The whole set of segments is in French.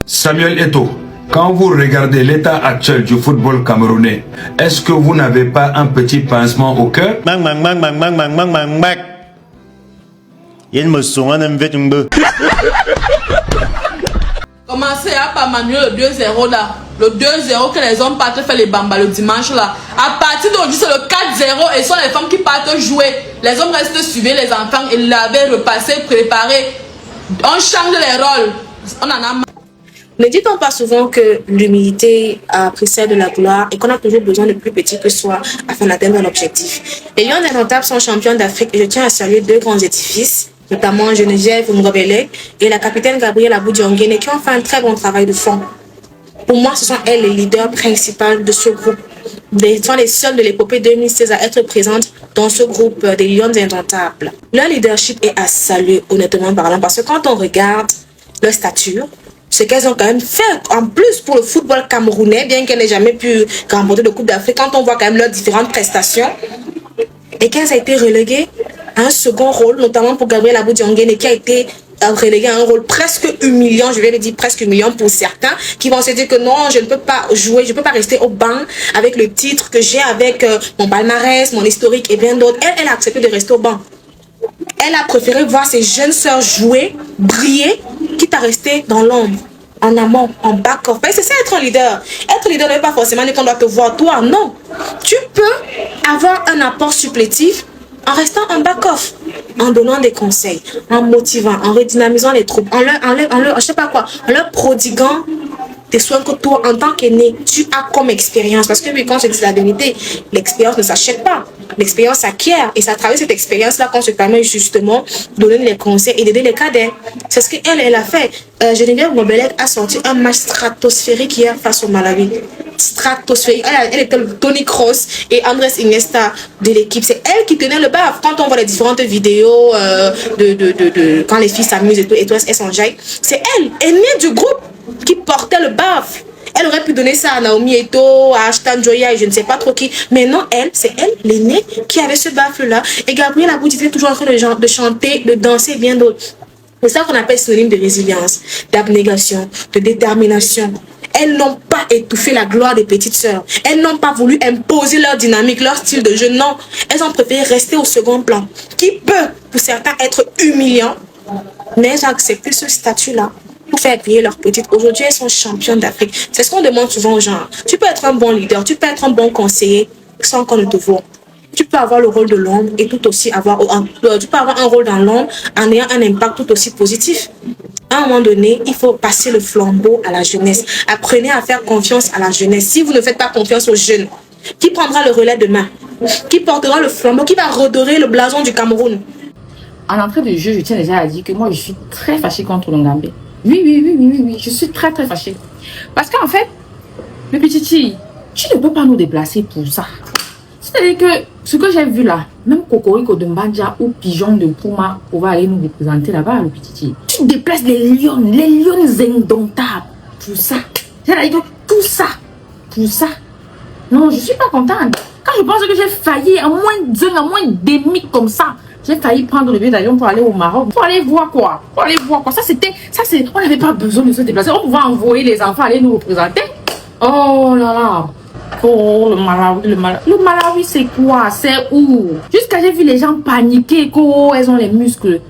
Samuel Eto'o, quand vous regardez l'état actuel du football camerounais, est-ce que vous n'avez pas un petit pincement au cœur? Commencez à pas manuel le 2-0 là. Le 2-0 que les hommes partent faire les bambas le dimanche là. À partir d'aujourd'hui, c'est le 4-0 et ce sont les femmes qui partent jouer. Les hommes restent suivre les enfants et laver, repasser, préparer. On change les rôles. On en a marre. Ne dit-on pas souvent que l'humilité précède de la gloire et qu'on a toujours besoin de plus petit que soi afin d'atteindre l'objectif? Les Lions indomptables sont champions d'Afrique et je tiens à saluer deux grands édifices, notamment Geneviève Ngobele et la capitaine Gabrielle Abou-Diongene qui ont fait un très bon travail de fond. Pour moi, ce sont elles les leaders principaux de ce groupe. Elles sont les seules de l'épopée 2016 à être présentes dans ce groupe des Lions indomptables. Leur leadership est à saluer, honnêtement parlant, parce que quand on regarde leur stature, ce qu'elles ont quand même fait en plus pour le football camerounais, bien qu'elles n'aient jamais pu remporter de Coupe d'Afrique, quand on voit quand même leurs différentes prestations, et qu'elles ont été reléguées à un second rôle, notamment pour Gabrielle Abou-Diongene, qui a été relégué à un rôle presque humiliant, je vais le dire presque humiliant pour certains, qui vont se dire que non, je ne peux pas jouer, je ne peux pas rester au banc avec le titre que j'ai, avec mon palmarès, mon historique et bien d'autres. Elle a accepté de rester au banc. Elle a préféré voir ses jeunes sœurs jouer, briller, quitte à rester dans l'ombre, en amont, en back-off. C'est ça être un leader. Être leader ne veut pas forcément dire qu'on doit te voir toi, non. Tu peux avoir un apport supplétif en restant en back-off, en donnant des conseils, en motivant, en redynamisant les troupes, en leur, je sais pas quoi, en leur prodiguant des soins que toi, en tant qu'aîné, tu as comme expérience. Parce que oui, quand je dis la vérité, l'expérience ne s'achète pas. L'expérience s'acquiert. Et c'est à travers cette expérience-là qu'on se permet justement de donner les conseils et d'aider les cadets. C'est ce qu'elle a fait. Geneviève Ngobele a sorti un match stratosphérique hier face au Malawi. Stratosphérique. Elle était le Tony Kroos et Andrés Iniesta de l'équipe. C'est elle qui tenait le baf. Quand on voit les différentes vidéos quand les filles s'amusent et tout, elles s'enjaillent, c'est elle, aînée du groupe, qui portait le baf. Elle aurait pu donner ça à Naomi Eto'o, à Ashton Joya et je ne sais pas trop qui. Mais non, c'est elle, l'aînée, qui avait ce baf-là. Et Gabrielle Abou était toujours en train de chanter, de danser et bien d'autres. C'est ça qu'on appelle synonyme de résilience, d'abnégation, de détermination. Elles n'ont pas étouffé la gloire des petites sœurs. Elles n'ont pas voulu imposer leur dynamique, leur style de jeu. Non, elles ont préféré rester au second plan. Qui peut, pour certains, être humiliant, mais elles ont accepté ce statut-là pour faire briller leurs petites. Aujourd'hui, elles sont championnes d'Afrique. C'est ce qu'on demande souvent aux gens. Tu peux être un bon leader, tu peux être un bon conseiller sans qu'on ne te voit. Tu peux avoir le rôle de l'ombre et tout aussi tu peux avoir un rôle dans l'ombre en ayant un impact tout aussi positif. À un moment donné, il faut passer le flambeau à la jeunesse. Apprenez à faire confiance à la jeunesse. Si vous ne faites pas confiance aux jeunes, qui prendra le relais demain? Qui portera le flambeau? Qui va redorer le blason du Cameroun? En entrée de jeu, je tiens déjà à dire que moi, je suis très fâchée contre Longambé. Oui, je suis très fâchée. Parce qu'en fait, le petit, tu ne peux pas nous déplacer pour ça. C'est-à-dire que ce que j'ai vu là, même Cocorico de Mbadja ou Pigeon de Puma, on va aller nous représenter là-bas, le petit. Tu déplaces les lions indomptables pour ça. C'est-à-dire que tout ça, pour ça. Non, je suis pas contente. Quand je pense que j'ai failli, à moins demi comme ça, j'ai failli prendre le billet d'avion pour aller au Maroc. Pour aller voir quoi? On n'avait pas besoin de se déplacer. On pouvait envoyer les enfants aller nous représenter. Oh là là. Oh, le Malawi, c'est quoi? C'est où? Jusqu'à j'ai vu les gens paniquer. Elles ont les muscles.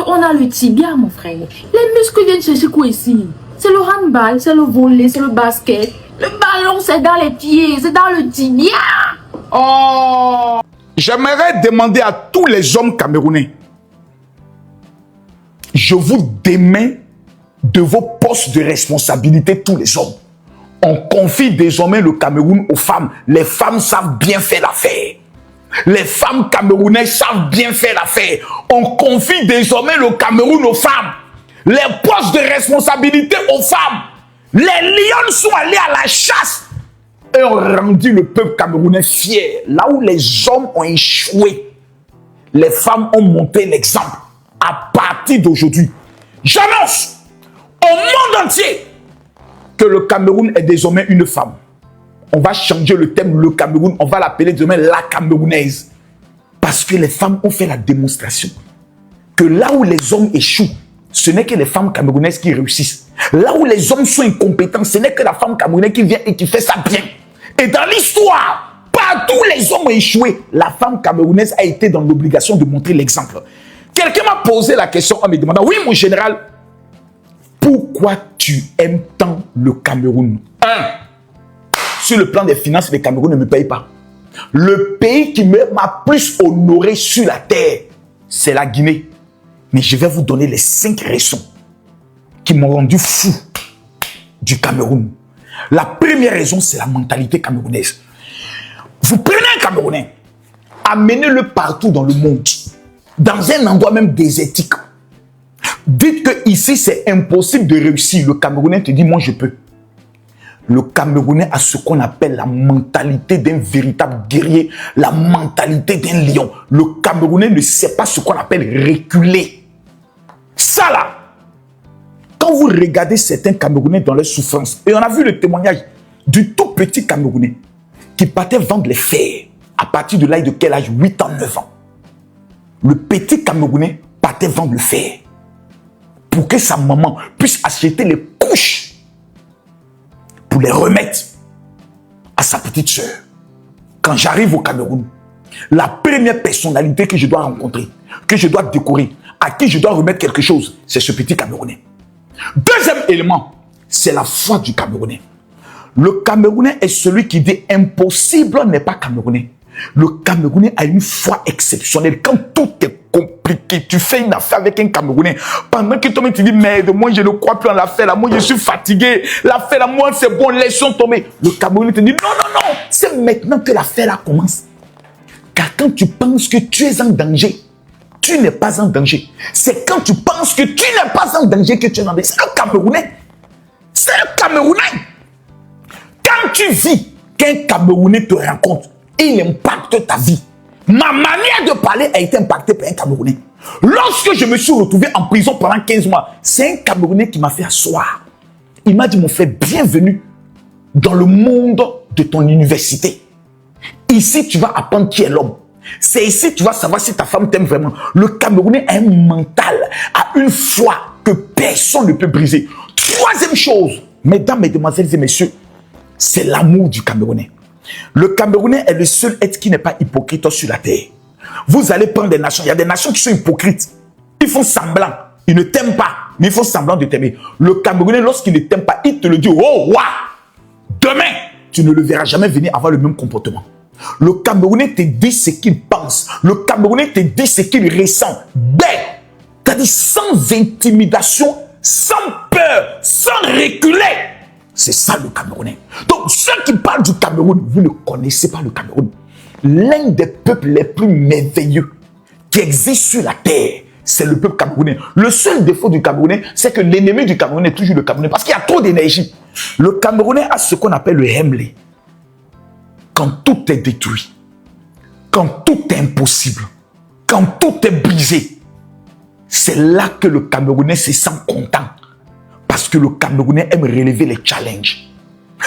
On a le tibia, mon frère. Les muscles viennent chercher quoi ici? C'est le handball, c'est le volley, c'est le basket. Le ballon, c'est dans les pieds, c'est dans le tibia. Oh! J'aimerais demander à tous les hommes camerounais, je vous démets de vos postes de responsabilité, tous les hommes. On confie désormais le Cameroun aux femmes. Les femmes savent bien faire l'affaire. Les femmes camerounaises savent bien faire l'affaire. On confie désormais le Cameroun aux femmes. Les postes de responsabilité aux femmes. Les lions sont allés à la chasse et ont rendu le peuple camerounais fier. Là où les hommes ont échoué, les femmes ont montré l'exemple. À partir d'aujourd'hui, j'annonce au monde entier que le Cameroun est désormais une femme. On va changer le thème, le Cameroun, on va l'appeler demain la Camerounaise. Parce que les femmes ont fait la démonstration que là où les hommes échouent, ce n'est que les femmes camerounaises qui réussissent. Là où les hommes sont incompétents, ce n'est que la femme camerounaise qui vient et qui fait ça bien. Et dans l'histoire, partout les hommes ont échoué. La femme camerounaise a été dans l'obligation de montrer l'exemple. Quelqu'un m'a posé la question en me demandant, oui mon général, pourquoi tu aimes tant le Cameroun? Sur le plan des finances, le Cameroun ne me paye pas. Le pays qui m'a plus honoré sur la terre, c'est la Guinée. Mais je vais vous donner les 5 raisons qui m'ont rendu fou du Cameroun. La première raison, c'est la mentalité camerounaise. Vous prenez un Camerounais, amenez-le partout dans le monde, dans un endroit même désertique. Dites que ici c'est impossible de réussir. Le Camerounais te dit, moi je peux. Le Camerounais a ce qu'on appelle la mentalité d'un véritable guerrier, la mentalité d'un lion. Le Camerounais ne sait pas ce qu'on appelle reculer. Ça là, quand vous regardez certains Camerounais dans leur souffrance, et on a vu le témoignage du tout petit Camerounais qui partait vendre les fers à partir de l'âge de quel âge? 8 ans, 9 ans. Le petit Camerounais partait vendre le fer pour que sa maman puisse acheter les couches pour les remettre à sa petite soeur. Quand j'arrive au Cameroun, la première personnalité que je dois rencontrer, que je dois décorer, à qui je dois remettre quelque chose, c'est ce petit Camerounais. Deuxième élément, c'est la foi du Camerounais. Le Camerounais est celui qui dit impossible n'est pas Camerounais. Le Camerounais a une foi exceptionnelle. Quand tout est compliqué, tu fais une affaire avec un Camerounais. Pendant que toi tu dis merde, moi je ne crois plus en l'affaire là, moi je suis fatigué. L'affaire là, moi c'est bon, laissons tomber. Le Camerounais te dit non, c'est maintenant que l'affaire là commence. Car quand tu penses que tu es en danger, tu n'es pas en danger. C'est quand tu penses que tu n'es pas en danger que tu es en danger. C'est le Camerounais. C'est le Camerounais. Quand tu vis qu'un Camerounais te rencontre, il impacte ta vie. Ma manière de parler a été impactée par un Camerounais. Lorsque je me suis retrouvé en prison pendant 15 mois, c'est un Camerounais qui m'a fait asseoir. Il m'a dit, mon frère, bienvenue dans le monde de ton université. Ici, tu vas apprendre qui est l'homme. C'est ici que tu vas savoir si ta femme t'aime vraiment. Le Camerounais a un mental, a une foi que personne ne peut briser. Troisième chose, mesdames, mesdemoiselles et messieurs, c'est l'amour du Camerounais. Le Camerounais est le seul être qui n'est pas hypocrite sur la terre. Vous allez prendre des nations, il y a des nations qui sont hypocrites. Ils font semblant, ils ne t'aiment pas, mais ils font semblant de t'aimer. Le Camerounais, lorsqu'il ne t'aime pas, il te le dit, oh, waouh, demain, tu ne le verras jamais venir avoir le même comportement. Le Camerounais te dit ce qu'il pense. Le Camerounais te dit ce qu'il ressent. C'est-à-dire sans intimidation, sans peur, sans reculer. C'est ça le Camerounais. Donc ceux qui parlent du Cameroun, vous ne connaissez pas le Cameroun. L'un des peuples les plus merveilleux qui existent sur la terre, c'est le peuple camerounais. Le seul défaut du Camerounais, c'est que l'ennemi du Camerounais est toujours le Camerounais parce qu'il y a trop d'énergie. Le Camerounais a ce qu'on appelle le Hemley. Quand tout est détruit, quand tout est impossible, quand tout est brisé, c'est là que le Camerounais se sent content. Parce que le Camerounais aime relever les challenges.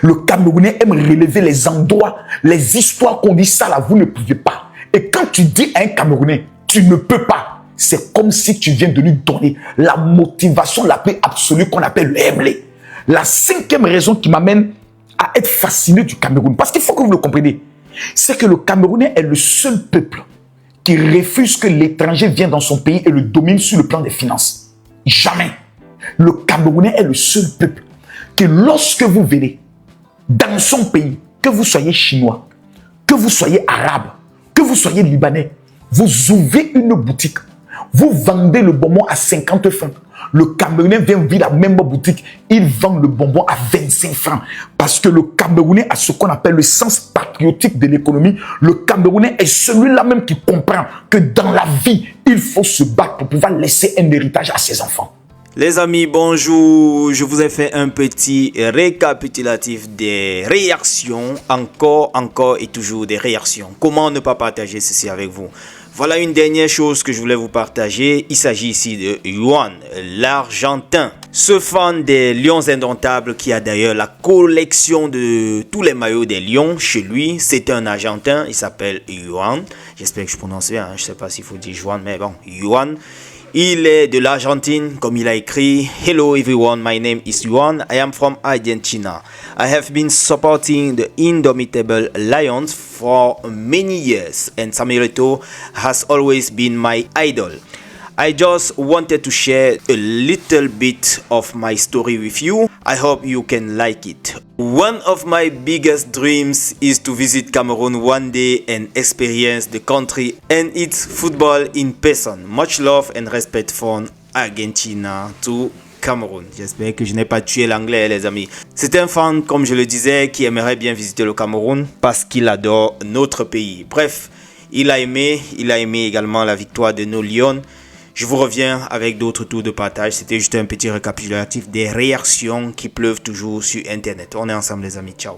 Le Camerounais aime relever les endroits, les histoires qu'on dit ça là, vous ne pouvez pas. Et quand tu dis à un Camerounais, tu ne peux pas, c'est comme si tu viens de lui donner la motivation la plus absolue qu'on appelle le Hemley. La cinquième raison qui m'amène à être fasciné du Cameroun, parce qu'il faut que vous le compreniez, c'est que le Camerounais est le seul peuple qui refuse que l'étranger vienne dans son pays et le domine sur le plan des finances. Jamais. Le Camerounais est le seul peuple que lorsque vous venez dans son pays, que vous soyez chinois, que vous soyez arabe, que vous soyez libanais, vous ouvrez une boutique, vous vendez le bonbon à 50 francs. Le Camerounais vient vivre la même boutique, il vend le bonbon à 25 francs. Parce que le Camerounais a ce qu'on appelle le sens patriotique de l'économie. Le Camerounais est celui-là même qui comprend que dans la vie, il faut se battre pour pouvoir laisser un héritage à ses enfants. Les amis, bonjour. Je vous ai fait un petit récapitulatif des réactions. Encore et toujours des réactions. Comment ne pas partager ceci avec vous? Voilà une dernière chose que je voulais vous partager. Il s'agit ici de Yuan, l'Argentin. Ce fan des Lions Indomptables qui a d'ailleurs la collection de tous les maillots des Lions chez lui. C'est un Argentin, il s'appelle Yuan. J'espère que je prononce bien, hein. Je ne sais pas s'il faut dire Juan, mais bon, Yuan. Il est de l'Argentine, comme il a écrit. Hello everyone, my name is Juan. I am from Argentina. I have been supporting the Indomitable Lions for many years and Samuel Eto'o has always been my idol. I just wanted to share a little bit of my story with you. I hope you can like it. One of my biggest dreams is to visit Cameroon one day and experience the country and its football in person. Much love and respect from Argentina to Cameroun. J'espère que je n'ai pas tué l'anglais, les amis. C'est un fan, comme je le disais, qui aimerait bien visiter le Cameroun parce qu'il adore notre pays. Bref, il a aimé également la victoire de nos Lions. Je vous reviens avec d'autres tours de partage. C'était juste un petit récapitulatif des réactions qui pleuvent toujours sur Internet. On est ensemble les amis. Ciao.